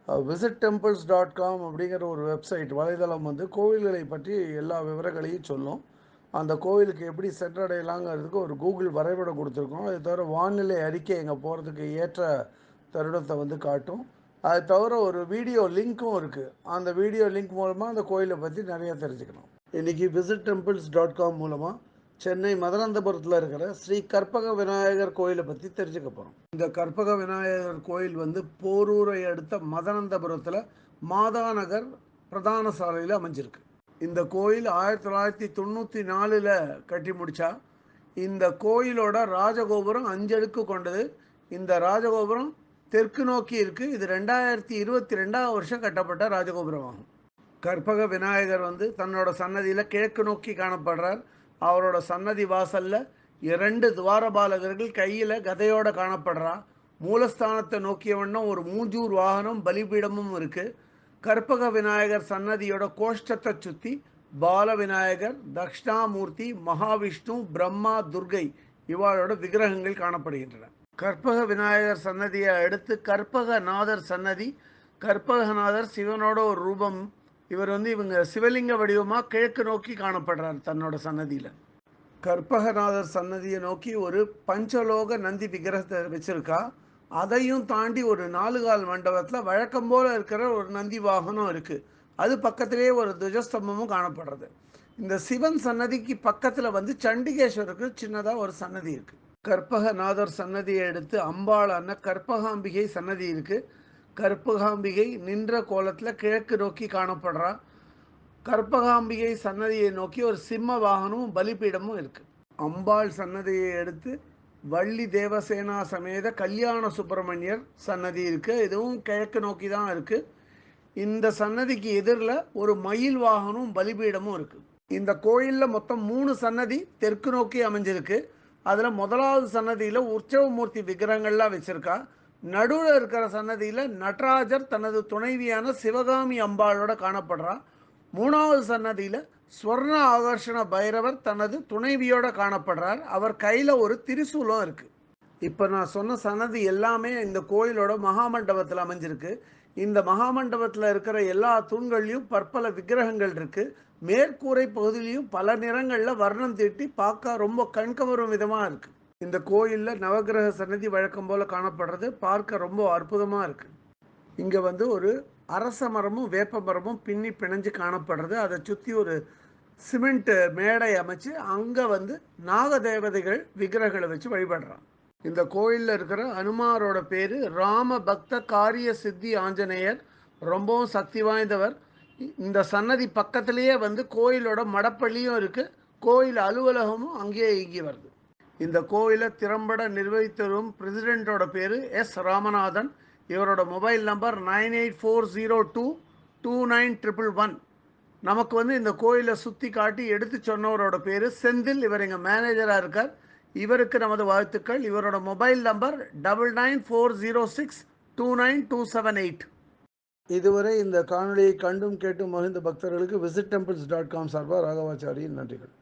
visittemples.com அப்படிங்கிற ஒரு website வலைதளம் வந்து கோவில்களை பற்றி எல்லா விவரங்களையும் சொல்லும். அந்த கோவிலுக்கு எப்படி சென்றடையலாங்கிறதுக்கு ஒரு கூகுள் வரைபடம் கொடுத்துருக்கோம். அது தவிர வானிலை அறிக்கை எங்கே போகிறதுக்கு ஏற்ற தருணத்தை வந்து காட்டும். அது தவிர ஒரு வீடியோ லிங்க்கும் இருக்குது. அந்த வீடியோ லிங்க் மூலமாக அந்த கோயிலை பற்றி நிறைய தெரிஞ்சுக்கணும். இன்றைக்கி visittemples.com மூலமாக சென்னை மதுராந்தபுரத்தில் இருக்கிற ஸ்ரீ கற்பக விநாயகர் கோயிலை பற்றி தெரிஞ்சுக்க போகிறோம். இந்த கற்பக விநாயகர் கோயில் வந்து போரூரை அடுத்த மதுராந்தபுரத்தில் மாதாநகர் பிரதான சாலையில் அமைஞ்சிருக்கு. இந்த கோயில் 1994 கட்டி முடித்தா. இந்த கோயிலோட ராஜகோபுரம் 5 அடுக்கு கொண்டது. இந்த ராஜகோபுரம் தெற்கு நோக்கி இருக்குது. இது 2022 வருஷம் கட்டப்பட்ட ராஜகோபுரம் ஆகும். கற்பக விநாயகர் வந்து தன்னோட சன்னதியில் கிழக்கு நோக்கி காணப்படுறார். அவரோட சன்னதி வாசலில் 2 துவாரபாலகர்கள் கையில் கதையோடு காணப்படுறா. மூலஸ்தானத்தை நோக்கிய வண்ணம் ஒரு மூஞ்சூர் வாகனம் பலிபீடமும் இருக்குது. கற்பக விநாயகர் சன்னதியோட கோஷ்டத்தை சுற்றி பால விநாயகர், தக்ஷணாமூர்த்தி, மகாவிஷ்ணு, பிரம்மா, துர்கை இவாளோட விக்கிரகங்கள் காணப்படுகின்றன. கற்பக விநாயகர் சன்னதியை அடுத்து கற்பகநாதர் சன்னதி. கற்பகநாதர் சிவனோட ஒரு ரூபம். இவர் வந்து இவங்க சிவலிங்க வடிவமாக கிழக்கு நோக்கி காணப்படுறார் தன்னோட சன்னதியில். கற்பகநாதர் சன்னதியை நோக்கி ஒரு பஞ்சலோக நந்தி விக்கிரகத்தை வச்சிருக்கா. அதையும் தாண்டி ஒரு 4 கால் மண்டபத்தில் வழக்கம் போல் இருக்கிற ஒரு நந்தி வாகனம் இருக்குது. அது பக்கத்திலேயே ஒரு துவஜஸ்தம்பமும் காணப்படுறது. இந்த சிவன் சன்னதிக்கு பக்கத்தில் வந்து சண்டிகேஸ்வருக்கு சின்னதாக ஒரு சன்னதி இருக்குது. கற்பகநாதர் சன்னதியை எடுத்து அம்பாளான கற்பகாம்பிகை சன்னதி இருக்குது. கற்பகாம்பிகை நின்ற கோலத்தில் கிழக்கு நோக்கி காணப்படுறா. கற்பகாம்பிகை சன்னதியை நோக்கி ஒரு சிம்ம வாகனமும் பலிபீடமும் இருக்குது. அம்பாள் சன்னதியை எடுத்து வள்ளி தேவசேனா சமேத கல்யாண சுப்பிரமணியர் சன்னதி இருக்குது. இதுவும் கிழக்கு நோக்கி தான் இருக்குது. இந்த சன்னதிக்கு எதிரில் ஒரு மயில் வாகனமும் பலிபீடமும் இருக்குது. இந்த கோயிலில் மொத்தம் 3 சன்னதி தெற்கு நோக்கி அமைஞ்சிருக்கு. அதில் முதலாவது சன்னதியில் உற்சவமூர்த்தி விக்கிரகங்கள்லாம் வச்சுருக்கா. நடுவில் இருக்கிற சன்னதியில் நடராஜர் தனது துணைவியான சிவகாமி அம்பாளோட காணப்படுறா. 3வது சன்னதியில் ஸ்வர்ண ஆகர்ஷண பைரவர் தனது துணைவியோட காணப்படுறார். அவர் கையில் ஒரு திரிசூலம் இருக்குது. இப்போ நான் சொன்ன சன்னதி எல்லாமே இந்த கோயிலோட மகாமண்டபத்தில் அமைஞ்சிருக்கு. இந்த மகாமண்டபத்தில் இருக்கிற எல்லா தூண்கள்லையும் பற்பல விக்கிரகங்கள் இருக்குது. மேற்கூரை பகுதியிலையும் பல நிறங்களில் வர்ணம் தீட்டி பார்க்க ரொம்ப கண்கவரும் விதமாக இருக்குது. இந்த கோயிலில் நவகிரக சன்னதி வழக்கம் போல் காணப்படுறது பார்க்க ரொம்ப அற்புதமாக இருக்குது. இங்கே வந்து ஒரு அரச மரமும் வேப்ப மரமும் பின்னி பிணைஞ்சு காணப்படுறது. அதை சுற்றி ஒரு சிமெண்ட் மேடை அமைச்சு அங்கே வந்து நாகதேவதைகள் விக்கிரகங்களை வச்சு வழிபடுறான். இந்த கோயிலில் இருக்கிற அனுமாரோட பேர் ராம பக்த காரிய சித்தி ஆஞ்சநேயர். ரொம்பவும் சக்தி வாய்ந்தவர். இந்த சன்னதி பக்கத்திலேயே வந்து கோயிலோட மடப்பள்ளியும் இருக்குது. கோயில் அலுவலகமும் அங்கேயே இயங்கி வருது. இந்த கோயிலை திறம்பட நிர்வகித்து வரும் பிரசிடெண்ட்டோட பேர் எஸ் ராமநாதன். இவரோட மொபைல் நம்பர் 9840229111. நமக்கு வந்து இந்த கோயிலை சுற்றி காட்டி எடுத்து சொன்னவரோட பேர் செந்தில். இவர் எங்கள் மேனேஜராக இருக்கார். இவருக்கு நமது வாழ்த்துக்கள். இவரோட மொபைல் நம்பர் 9940629278. இதுவரை இந்த காணொலியை கண்டும் கேட்டும் மகிழ்ந்த பக்தர்களுக்கு visittemples.com சார்பாக ராகவாச்சாரியின் நன்றிகள்.